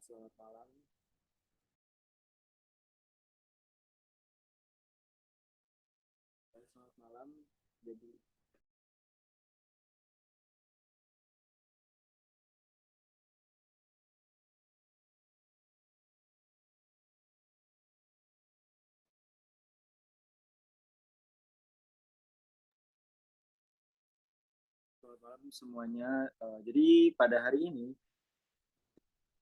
Selamat malam. Selamat malam. Jadi selamat malam semuanya. Jadi pada hari ini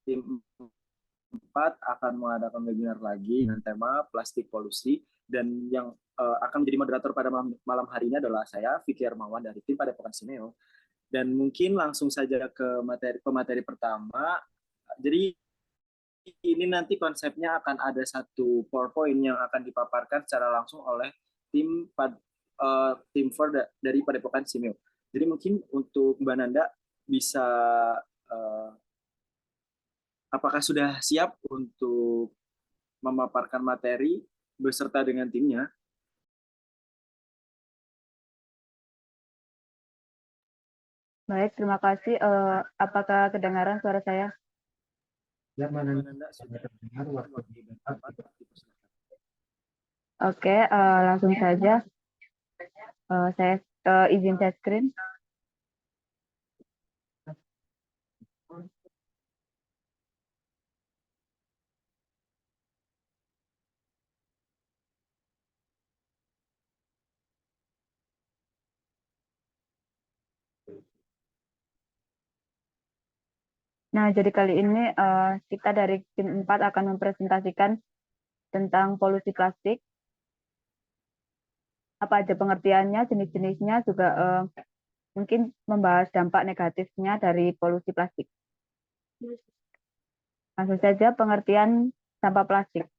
tim 4 akan mengadakan webinar lagi dengan tema plastik polusi dan yang akan menjadi moderator pada malam hari ini adalah saya Vicky Hermawan dari tim Padepokan Simeo. Dan mungkin langsung saja ke pemateri pertama. Jadi ini nanti konsepnya akan ada satu PowerPoint yang akan dipaparkan secara langsung oleh tim tim dari Padepokan Simeo. Jadi mungkin untuk Mbak Nanda bisa uh, apakah sudah siap untuk memaparkan materi beserta dengan timnya? Baik, terima kasih. Apakah kedengaran suara saya? Ya, Mbak Nanda sudah terdengar waktu bertempat. Oke, langsung saja. Saya izin share screen. Nah, jadi kali ini kita dari tim 4 akan mempresentasikan tentang polusi plastik. Apa aja pengertiannya, jenis-jenisnya, juga mungkin membahas dampak negatifnya dari polusi plastik. Langsung saja pengertian sampah plastik.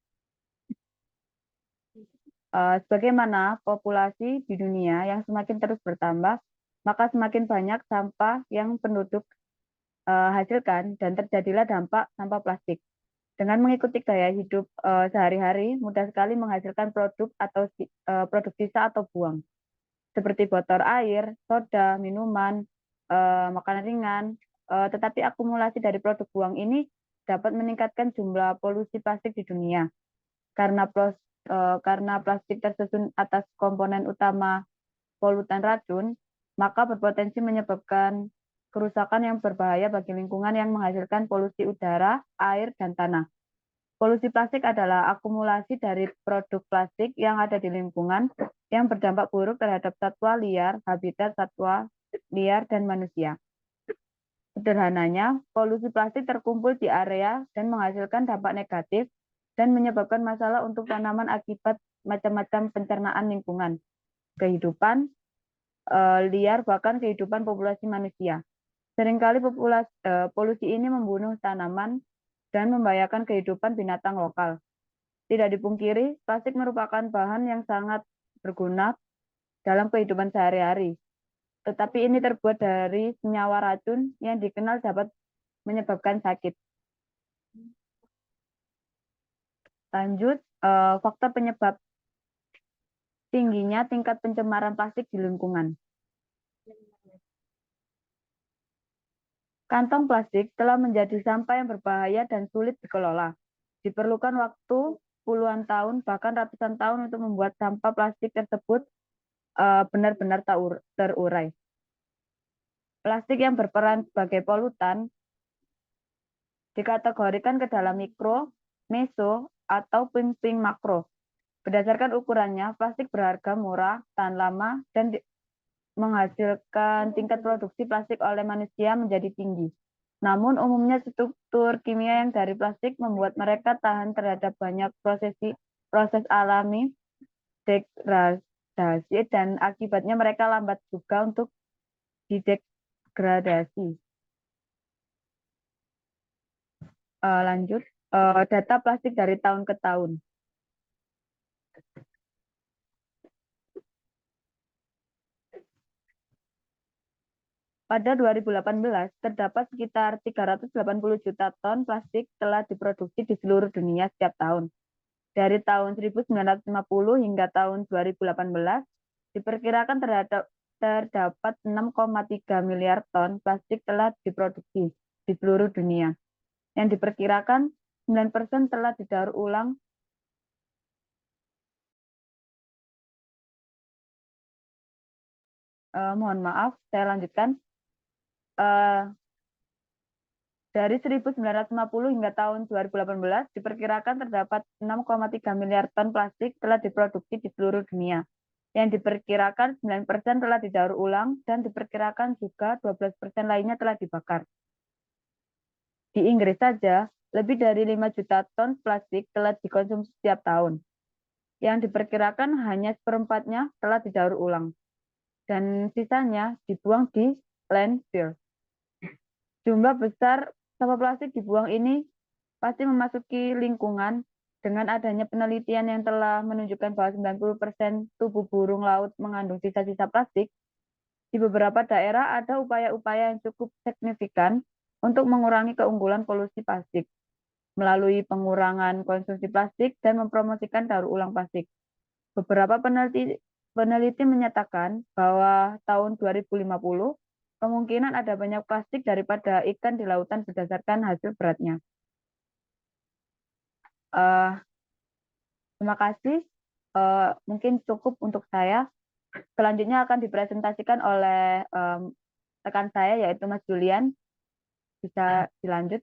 Sebagaimana populasi di dunia yang semakin terus bertambah, maka semakin banyak sampah yang penduduk hasilkan dan terjadilah dampak sampah plastik. Dengan mengikuti gaya hidup sehari-hari, mudah sekali menghasilkan produk atau produk sisa atau buang, seperti botol air, soda, minuman, makanan ringan. Tetapi akumulasi dari produk buang ini dapat meningkatkan jumlah polusi plastik di dunia. Karena plastik tersusun atas komponen utama polutan racun, maka berpotensi menyebabkan kerusakan yang berbahaya bagi lingkungan yang menghasilkan polusi udara, air, dan tanah. Polusi plastik adalah akumulasi dari produk plastik yang ada di lingkungan yang berdampak buruk terhadap satwa liar, habitat satwa liar, dan manusia. Sederhananya, polusi plastik terkumpul di area dan menghasilkan dampak negatif dan menyebabkan masalah untuk tanaman akibat macam-macam pencernaan lingkungan, kehidupan liar, bahkan kehidupan populasi manusia. Seringkali polusi ini membunuh tanaman dan membahayakan kehidupan binatang lokal. Tidak dipungkiri, plastik merupakan bahan yang sangat berguna dalam kehidupan sehari-hari. Tetapi ini terbuat dari senyawa racun yang dikenal dapat menyebabkan sakit. Lanjut, faktor penyebab tingginya tingkat pencemaran plastik di lingkungan. Kantong plastik telah menjadi sampah yang berbahaya dan sulit dikelola. Diperlukan waktu puluhan tahun, bahkan ratusan tahun untuk membuat sampah plastik tersebut benar-benar terurai. Plastik yang berperan sebagai polutan dikategorikan ke dalam mikro, meso, atau puing-puing makro. Berdasarkan ukurannya, plastik berharga murah, tahan lama, dan menghasilkan tingkat produksi plastik oleh manusia menjadi tinggi. Namun umumnya struktur kimia yang dari plastik membuat mereka tahan terhadap banyak proses alami, degradasi, dan akibatnya mereka lambat juga untuk didegradasi. Lanjut, data plastik dari tahun ke tahun. Pada 2018, terdapat sekitar 380 juta ton plastik telah diproduksi di seluruh dunia setiap tahun. Dari tahun 1950 hingga tahun 2018, diperkirakan terdapat 6,3 miliar ton plastik telah diproduksi di seluruh dunia. yang diperkirakan 9% telah didaur ulang. Mohon maaf, saya lanjutkan. Dari 1950 hingga tahun 2018, diperkirakan terdapat 6,3 miliar ton plastik telah diproduksi di seluruh dunia, yang diperkirakan 9% telah didaur ulang, dan diperkirakan juga 12% lainnya telah dibakar. Di Inggris saja, lebih dari 5 juta ton plastik telah dikonsumsi setiap tahun, yang diperkirakan hanya seperempatnya telah didaur ulang, dan sisanya dibuang di landfill. Jumlah besar sampah plastik dibuang ini pasti memasuki lingkungan. Dengan adanya penelitian yang telah menunjukkan bahwa 90% tubuh burung laut mengandung sisa-sisa plastik, di beberapa daerah ada upaya-upaya yang cukup signifikan untuk mengurangi keunggulan polusi plastik melalui pengurangan konsumsi plastik dan mempromosikan daur ulang plastik. Beberapa peneliti menyatakan bahwa tahun 2050 kemungkinan ada banyak plastik daripada ikan di lautan berdasarkan hasil beratnya. Terima kasih. Mungkin cukup untuk saya. Selanjutnya akan dipresentasikan oleh rekan saya, yaitu Mas Julian. Bisa dilanjut.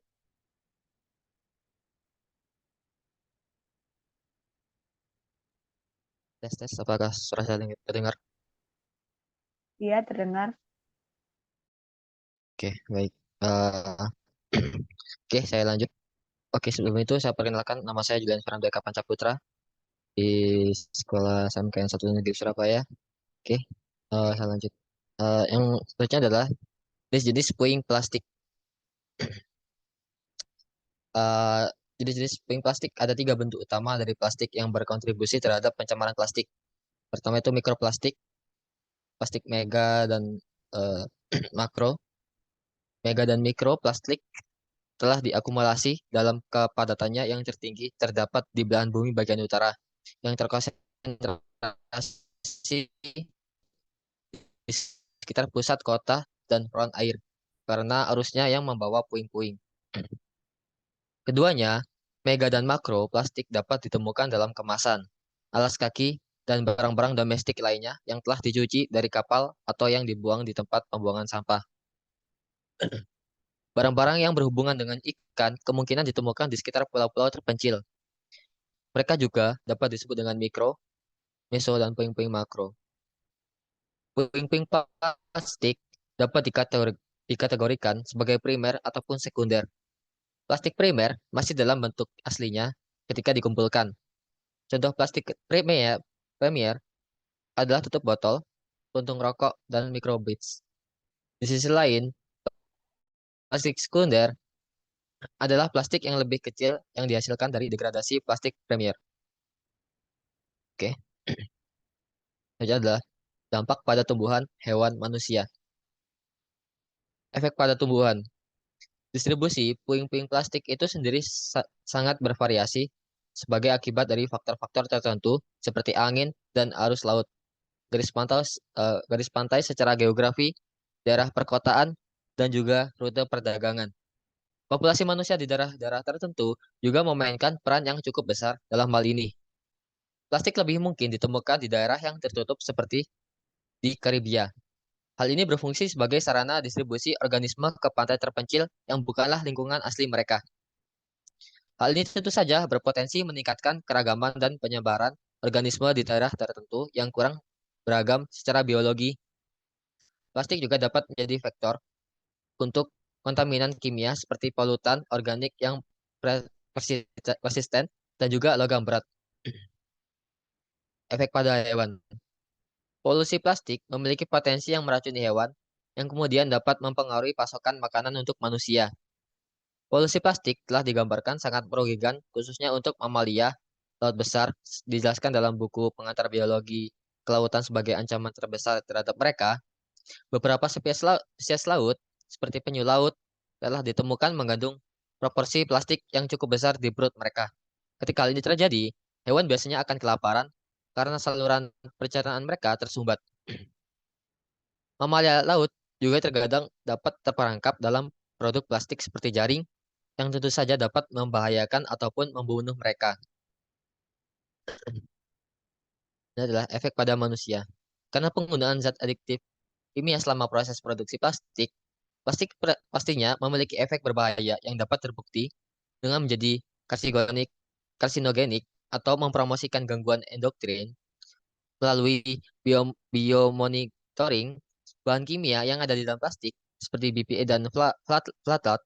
Tes, apakah suara saya terdengar? Iya, terdengar. Oke, baik. Oke, saya lanjut. Oke, sebelum itu saya perkenalkan, nama saya Julian Fernando Eka Pancaputra di Sekolah SMKN 1 Negeri Surabaya. Oke, saya lanjut. Yang selanjutnya adalah jenis-jenis puing plastik. Eh, Jenis-jenis puing plastik ada 3 bentuk utama dari plastik yang berkontribusi terhadap pencemaran plastik. Pertama itu mikroplastik, plastik mega dan eh, makro. Mega dan mikroplastik telah diakumulasi dalam kepadatannya yang tertinggi terdapat di belahan bumi bagian utara yang terkonsentrasi di sekitar pusat kota dan ruang air karena arusnya yang membawa puing-puing. Keduanya, mega dan makro plastik dapat ditemukan dalam kemasan, alas kaki, dan barang-barang domestik lainnya yang telah dicuci dari kapal atau yang dibuang di tempat pembuangan sampah. Barang-barang yang berhubungan dengan ikan kemungkinan ditemukan di sekitar pulau-pulau terpencil. Mereka juga dapat disebut dengan mikro, meso, dan puing-puing makro. Puing-puing plastik dapat dikategorikan sebagai primer ataupun sekunder. Plastik primer masih dalam bentuk aslinya ketika dikumpulkan. Contoh plastik premier adalah tutup botol, puntung rokok, dan microbeads. Di sisi lain, plastik sekunder adalah plastik yang lebih kecil yang dihasilkan dari degradasi plastik premier. Oke, itu adalah dampak pada tumbuhan, hewan, manusia. Efek pada tumbuhan. Distribusi puing-puing plastik itu sendiri sangat bervariasi sebagai akibat dari faktor-faktor tertentu seperti angin dan arus laut, garis pantai secara geografi, daerah perkotaan, dan juga rute perdagangan. Populasi manusia di daerah-daerah tertentu juga memainkan peran yang cukup besar dalam hal ini. Plastik lebih mungkin ditemukan di daerah yang tertutup seperti di Karibia. Hal ini berfungsi sebagai sarana distribusi organisme ke pantai terpencil yang bukanlah lingkungan asli mereka. Hal ini tentu saja berpotensi meningkatkan keragaman dan penyebaran organisme di daerah tertentu yang kurang beragam secara biologi. Plastik juga dapat menjadi vektor untuk kontaminan kimia seperti polutan organik yang persisten dan juga logam berat. Efek pada hewan. Polusi plastik memiliki potensi yang meracuni hewan yang kemudian dapat mempengaruhi pasokan makanan untuk manusia. Polusi plastik telah digambarkan sangat merugikan khususnya untuk mamalia laut besar, dijelaskan dalam buku pengantar biologi kelautan sebagai ancaman terbesar terhadap mereka. Beberapa spesies laut seperti penyu laut telah ditemukan mengandung proporsi plastik yang cukup besar di perut mereka. Ketika hal ini terjadi, hewan biasanya akan kelaparan karena saluran pencernaan mereka tersumbat. Mamalia laut juga terkadang dapat terperangkap dalam produk plastik seperti jaring, yang tentu saja dapat membahayakan ataupun membunuh mereka. Ini adalah efek pada manusia. Karena penggunaan zat adiktif kimia selama proses produksi plastik, pastinya memiliki efek berbahaya yang dapat terbukti dengan menjadi karsinogenik, karsinogenik atau mempromosikan gangguan endokrin melalui biomonitoring bahan kimia yang ada di dalam plastik seperti BPA dan flatot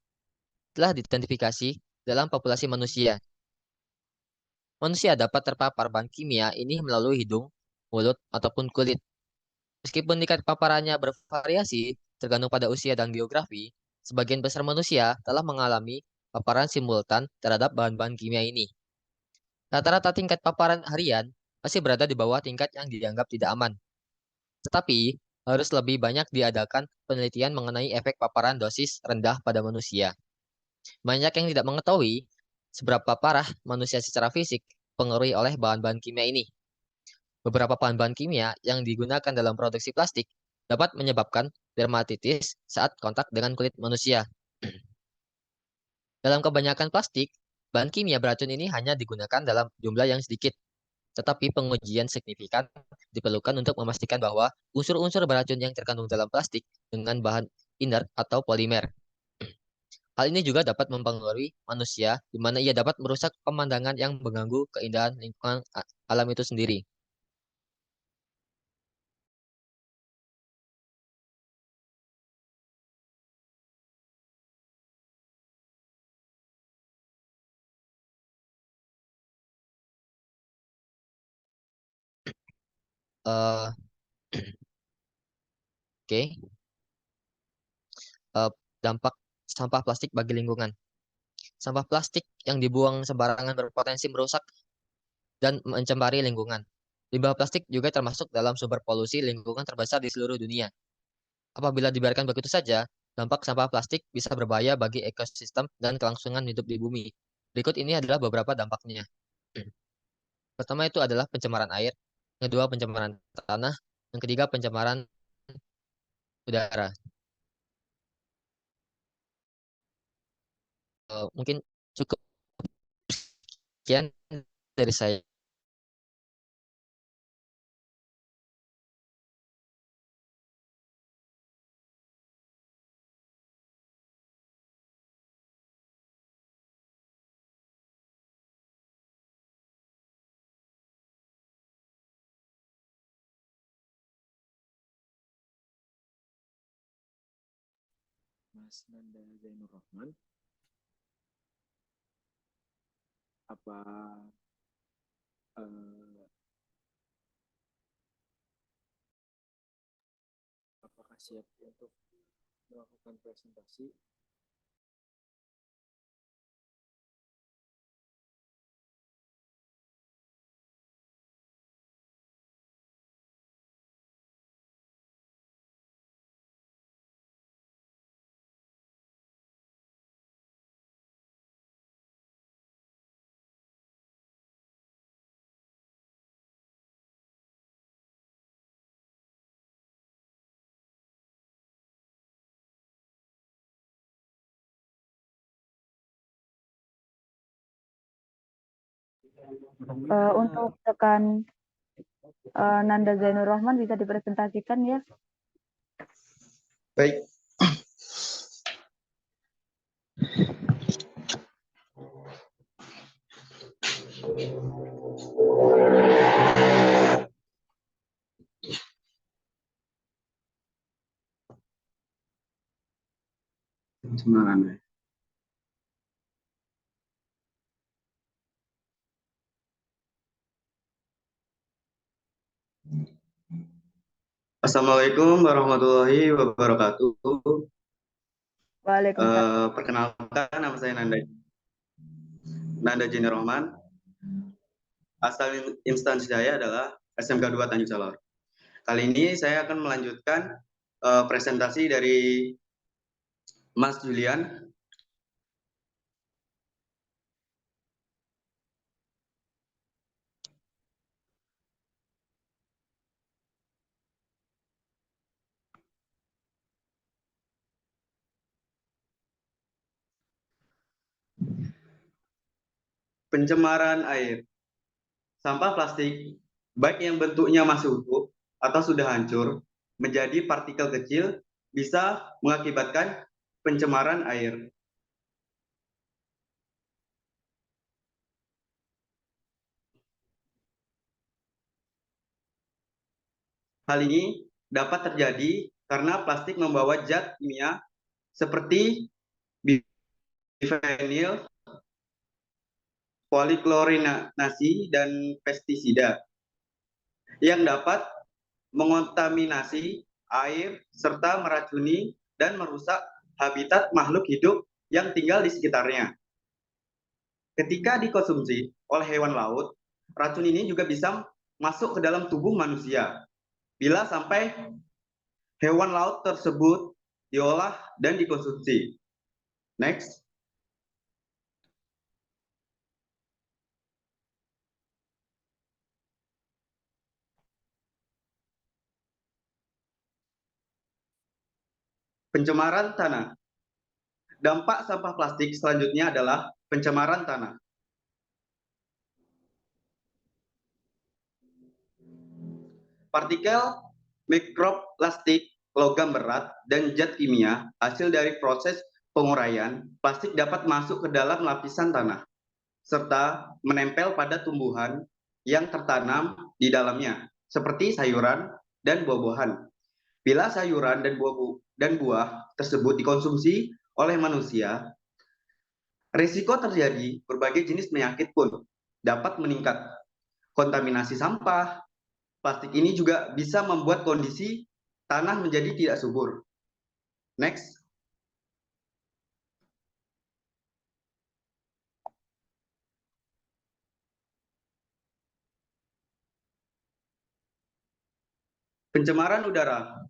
telah diidentifikasi dalam populasi manusia. Manusia dapat terpapar bahan kimia ini melalui hidung, mulut, ataupun kulit. Meskipun tingkat paparannya bervariasi tergantung pada usia dan geografi, sebagian besar manusia telah mengalami paparan simultan terhadap bahan-bahan kimia ini. Rata-rata tingkat paparan harian masih berada di bawah tingkat yang dianggap tidak aman. Tetapi, harus lebih banyak diadakan penelitian mengenai efek paparan dosis rendah pada manusia. Banyak yang tidak mengetahui seberapa parah manusia secara fisik dipengaruhi oleh bahan-bahan kimia ini. Beberapa bahan-bahan kimia yang digunakan dalam produksi plastik dapat menyebabkan dermatitis saat kontak dengan kulit manusia. Dalam kebanyakan plastik, bahan kimia beracun ini hanya digunakan dalam jumlah yang sedikit, tetapi pengujian signifikan diperlukan untuk memastikan bahwa unsur-unsur beracun yang terkandung dalam plastik dengan bahan inert atau polimer. Hal ini juga dapat mempengaruhi manusia, di mana ia dapat merusak pemandangan yang mengganggu keindahan lingkungan alam itu sendiri. Eh, Oke, Eh, dampak sampah plastik bagi lingkungan. Sampah plastik yang dibuang sembarangan berpotensi merusak dan mencemari lingkungan. Limbah plastik juga termasuk dalam sumber polusi lingkungan terbesar di seluruh dunia. Apabila dibiarkan begitu saja, dampak sampah plastik bisa berbahaya bagi ekosistem dan kelangsungan hidup di bumi. Berikut ini adalah beberapa dampaknya. Pertama itu adalah pencemaran air, yang kedua pencemaran tanah, yang ketiga pencemaran udara. Mungkin cukup sekian dari saya. Mas Nanda Zainur Rahman, apa eh, apakah siap untuk melakukan presentasi? Untuk rekan Nanda Zainur Rahman bisa dipresentasikan ya. Baik. Semangat. Assalamualaikum warahmatullahi wabarakatuh. Waalaikumsalam. Perkenalkan, nama saya Nanda Jeni Rohman. Asal instansi saya adalah SMK 2 Tanjung Salor. Kali ini saya akan melanjutkan presentasi dari Mas Julian. Pencemaran air. Sampah plastik, baik yang bentuknya masih utuh atau sudah hancur, menjadi partikel kecil, bisa mengakibatkan pencemaran air. Hal ini dapat terjadi karena plastik membawa zat kimia seperti bifenil, poliklorinasi, dan pestisida yang dapat mengontaminasi air serta meracuni dan merusak habitat makhluk hidup yang tinggal di sekitarnya. Ketika dikonsumsi oleh hewan laut, racun ini juga bisa masuk ke dalam tubuh manusia. Bila sampai hewan laut tersebut diolah dan dikonsumsi. Next. Pencemaran tanah. Dampak sampah plastik selanjutnya adalah pencemaran tanah. Partikel mikroplastik, logam berat, dan zat kimia hasil dari proses penguraian plastik dapat masuk ke dalam lapisan tanah, serta menempel pada tumbuhan yang tertanam di dalamnya, seperti sayuran dan buah-buahan. Bila sayuran dan buah tersebut dikonsumsi oleh manusia, risiko terjadi berbagai jenis penyakit pun dapat meningkat. Kontaminasi sampah, plastik ini juga bisa membuat kondisi tanah menjadi tidak subur. Next. Pencemaran udara.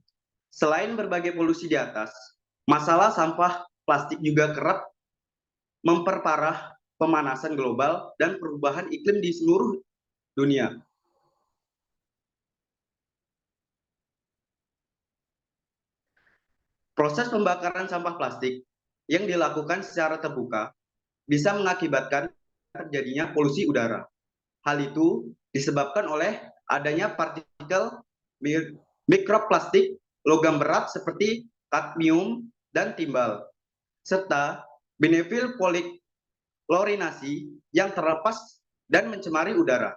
Selain berbagai polusi di atas, masalah sampah plastik juga kerap memperparah pemanasan global dan perubahan iklim di seluruh dunia. Proses pembakaran sampah plastik yang dilakukan secara terbuka bisa mengakibatkan terjadinya polusi udara. Hal itu disebabkan oleh adanya partikel mikroplastik, logam berat seperti kadmium dan timbal, serta benefil poliklorinasi yang terlepas dan mencemari udara.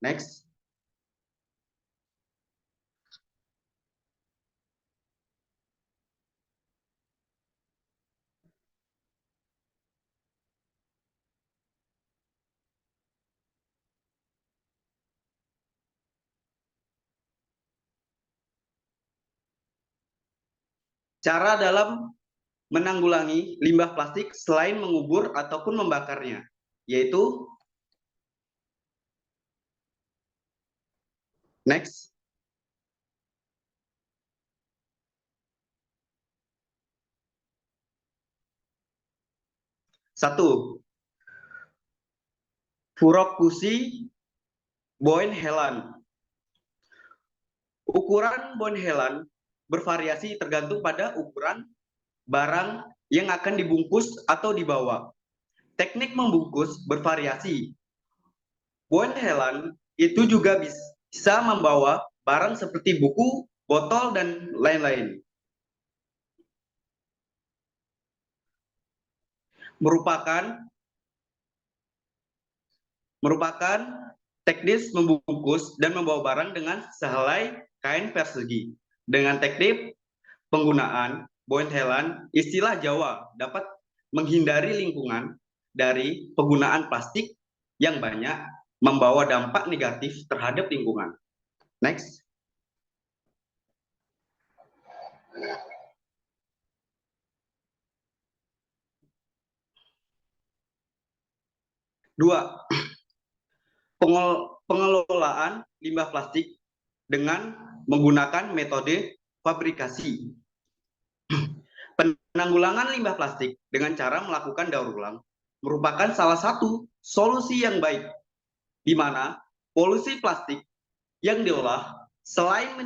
Next. Cara dalam menanggulangi limbah plastik selain mengubur ataupun membakarnya, yaitu next. Satu, Furokushi Boenhelan. Ukuran Boenhelan bervariasi tergantung pada ukuran barang yang akan dibungkus atau dibawa. Teknik membungkus bervariasi. Boenhelan itu juga bisa membawa barang seperti buku, botol, dan lain-lain. Merupakan teknis membungkus dan membawa barang dengan sehelai kain persegi. Dengan teknik penggunaan Boenhelan, istilah Jawa dapat menghindari lingkungan dari penggunaan plastik yang banyak membawa dampak negatif terhadap lingkungan. Next. Dua, pengelolaan limbah plastik dengan menggunakan metode fabrikasi. Penanggulangan limbah plastik dengan cara melakukan daur ulang merupakan salah satu solusi yang baik, di mana polusi plastik yang diolah selain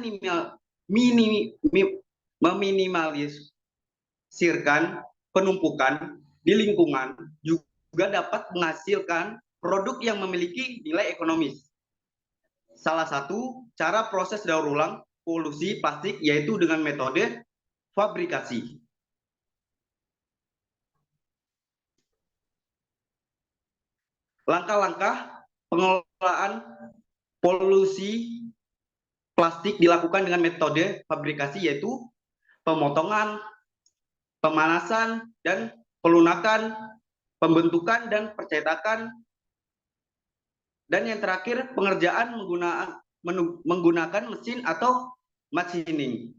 meminimalisirkan penumpukan di lingkungan, juga juga dapat menghasilkan produk yang memiliki nilai ekonomis. Salah satu cara proses daur ulang polusi plastik yaitu dengan metode fabrikasi. Langkah-langkah pengelolaan polusi plastik dilakukan dengan metode fabrikasi yaitu pemotongan, pemanasan, dan pelunakan, pembentukan dan percetakan, dan yang terakhir pengerjaan menggunakan mesin atau machining.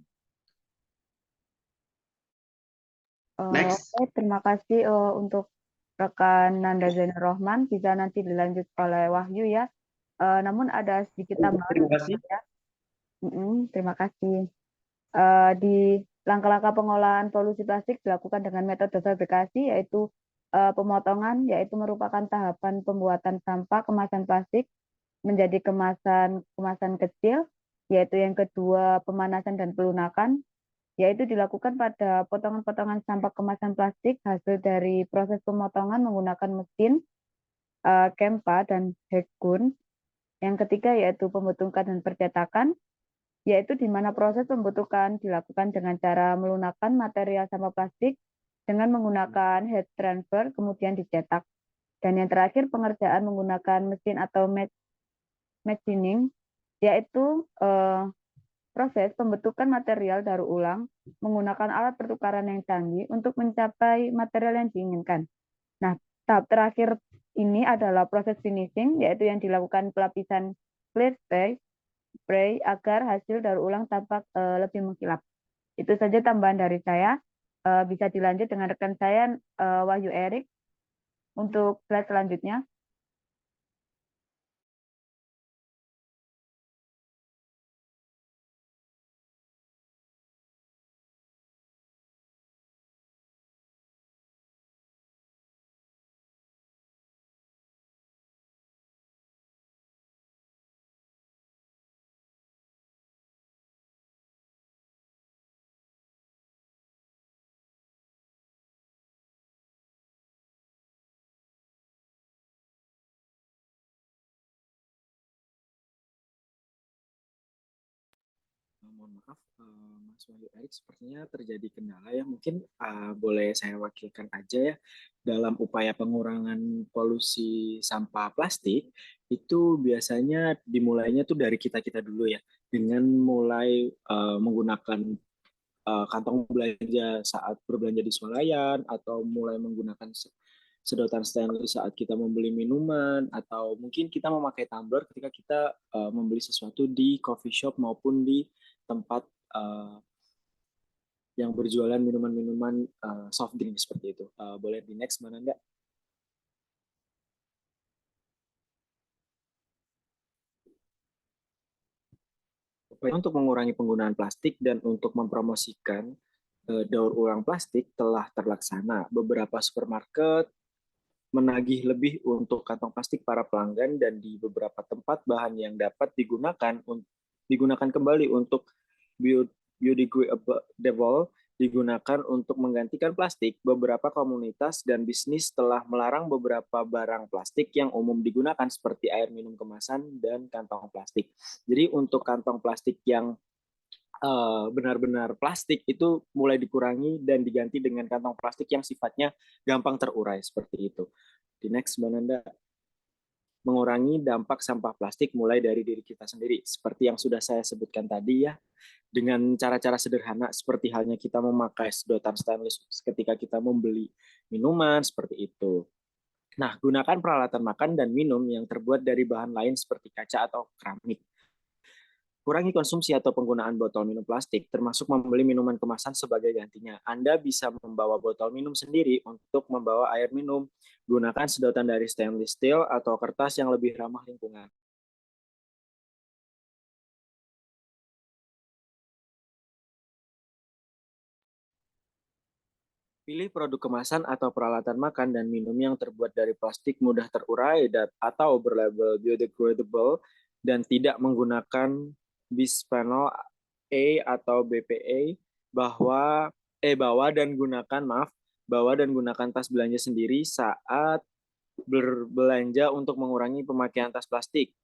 Next. Oke, terima kasih untuk rekan Nanda Zainur Rohman, bisa nanti dilanjut oleh Wahyu ya. Namun ada sedikit tambahan. Terima kasih. Ya. Terima kasih. Di langkah-langkah pengolahan polusi plastik dilakukan dengan metode fabrikasi, yaitu pemotongan, yaitu merupakan tahapan pembuatan sampah kemasan plastik menjadi kemasan kecil, yaitu yang kedua pemanasan dan pelunakan, yaitu dilakukan pada potongan-potongan sampah kemasan plastik hasil dari proses pemotongan menggunakan mesin, Kempa dan Hekun. Yang ketiga yaitu pembentukan dan percetakan, yaitu di mana proses pembentukan dilakukan dengan cara melunakkan material sampah plastik dengan menggunakan heat transfer, kemudian dicetak. Dan yang terakhir pengerjaan menggunakan mesin atau machining, yaitu proses pembentukan material daur ulang menggunakan alat pertukaran yang canggih untuk mencapai material yang diinginkan. Nah, tahap terakhir ini adalah proses finishing, yaitu yang dilakukan pelapisan clear spray agar hasil daur ulang tampak lebih mengkilap. Itu saja tambahan dari saya. Bisa dilanjut dengan rekan saya, Wahyu Erik, untuk slide selanjutnya. Mohon maaf, Mas Wahyu Erik, sepertinya terjadi kendala ya. Mungkin boleh saya wakilkan aja ya. Dalam upaya pengurangan polusi sampah plastik, itu biasanya dimulainya tuh dari kita-kita dulu ya. Dengan mulai menggunakan kantong belanja saat berbelanja di swalayan, atau mulai menggunakan sedotan stainless saat kita membeli minuman, atau mungkin kita memakai tumbler ketika kita membeli sesuatu di coffee shop maupun di tempat yang berjualan minuman-minuman soft drink seperti itu. Boleh di next, mana enggak? Upaya untuk mengurangi penggunaan plastik dan untuk mempromosikan daur ulang plastik telah terlaksana. Beberapa supermarket menagih lebih untuk kantong plastik para pelanggan, dan di beberapa tempat bahan yang dapat digunakan kembali untuk biodegradable digunakan untuk menggantikan plastik. Beberapa komunitas dan bisnis telah melarang beberapa barang plastik yang umum digunakan seperti air minum kemasan dan kantong plastik. Jadi untuk kantong plastik yang benar-benar plastik itu mulai dikurangi dan diganti dengan kantong plastik yang sifatnya gampang terurai seperti itu. Di next, Mbak Nanda. Mengurangi dampak sampah plastik mulai dari diri kita sendiri. Seperti yang sudah saya sebutkan tadi ya, dengan cara-cara sederhana seperti halnya kita memakai sedotan stainless ketika kita membeli minuman, seperti itu. Nah, gunakan peralatan makan dan minum yang terbuat dari bahan lain seperti kaca atau keramik. Kurangi konsumsi atau penggunaan botol minum plastik, termasuk membeli minuman kemasan sebagai gantinya. Anda bisa membawa botol minum sendiri untuk membawa air minum. Gunakan sedotan dari stainless steel atau kertas yang lebih ramah lingkungan. Pilih produk kemasan atau peralatan makan dan minum yang terbuat dari plastik mudah terurai atau berlabel biodegradable dan tidak menggunakan bisphenol A atau BPA. Bawa dan gunakan tas belanja sendiri saat berbelanja untuk mengurangi pemakaian tas plastik.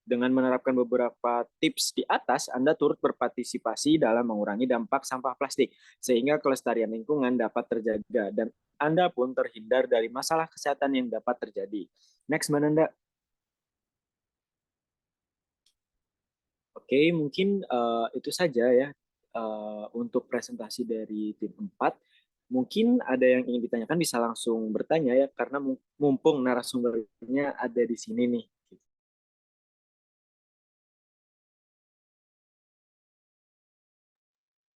Dengan menerapkan beberapa tips di atas, Anda turut berpartisipasi dalam mengurangi dampak sampah plastik, sehingga kelestarian lingkungan dapat terjaga, dan Anda pun terhindar dari masalah kesehatan yang dapat terjadi. Next, Mananda. Oke, mungkin itu saja ya untuk presentasi dari tim 4. Mungkin ada yang ingin ditanyakan bisa langsung bertanya ya, karena mumpung narasumbernya ada di sini nih.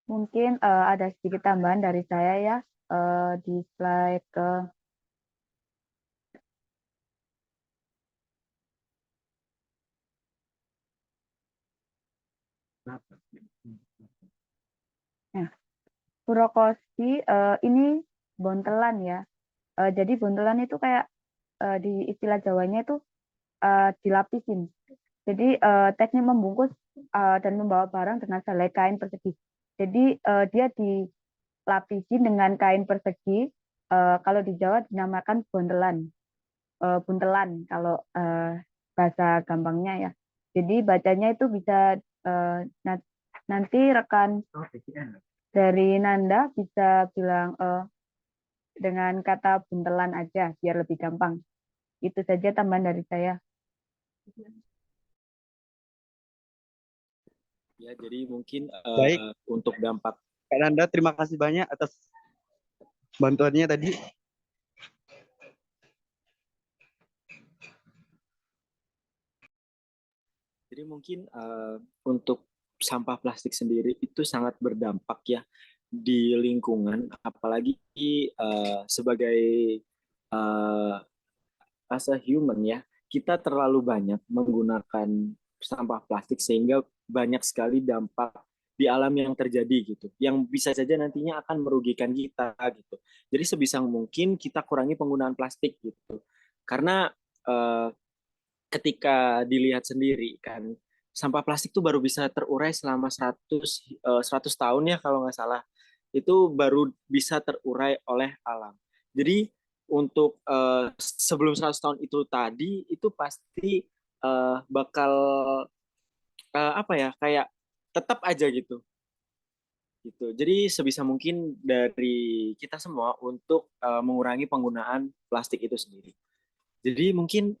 Mungkin ada sedikit tambahan dari saya ya di slide ke nah, Furokoshi ini bontelan ya. Jadi bontelan itu kayak di istilah Jawanya itu dilapisin. Jadi teknik membungkus dan membawa barang dengan selai kain persegi. Jadi dia dilapisi dengan kain persegi. Kalau di Jawa dinamakan bontelan, buntelan kalau bahasa gampangnya ya. Jadi bacanya itu bisa nanti rekan dari Nanda bisa bilang dengan kata buntelan aja biar lebih gampang. Itu saja tambahan dari saya. Ya, jadi mungkin Baik. untuk dampak. Kak Nanda, terima kasih banyak atas bantuannya tadi. Jadi mungkin untuk sampah plastik sendiri itu sangat berdampak ya di lingkungan, apalagi sebagai as a human ya, kita terlalu banyak menggunakan sampah plastik sehingga banyak sekali dampak di alam yang terjadi gitu, yang bisa saja nantinya akan merugikan kita gitu. Jadi sebisa mungkin kita kurangi penggunaan plastik gitu, karena ketika dilihat sendiri kan, sampah plastik itu baru bisa terurai selama 100 tahun ya kalau nggak salah. Itu baru bisa terurai oleh alam. Jadi untuk sebelum 100 tahun itu tadi, itu pasti bakal apa ya, kayak tetap aja gitu. Gitu. Jadi sebisa mungkin dari kita semua untuk mengurangi penggunaan plastik itu sendiri. Jadi mungkin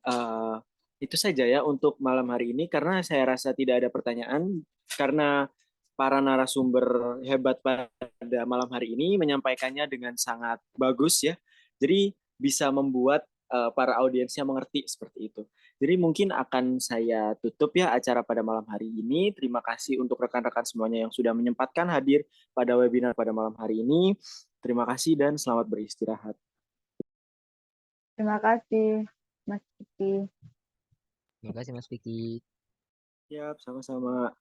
itu saja ya untuk malam hari ini, karena saya rasa tidak ada pertanyaan, karena para narasumber hebat pada malam hari ini menyampaikannya dengan sangat bagus ya. Jadi bisa membuat para audiensnya mengerti seperti itu. Jadi mungkin akan saya tutup ya acara pada malam hari ini. Terima kasih untuk rekan-rekan semuanya yang sudah menyempatkan hadir pada webinar pada malam hari ini. Terima kasih dan selamat beristirahat. Terima kasih, Mas Kiki. Terima kasih Mas Vicky. Siap, sama-sama.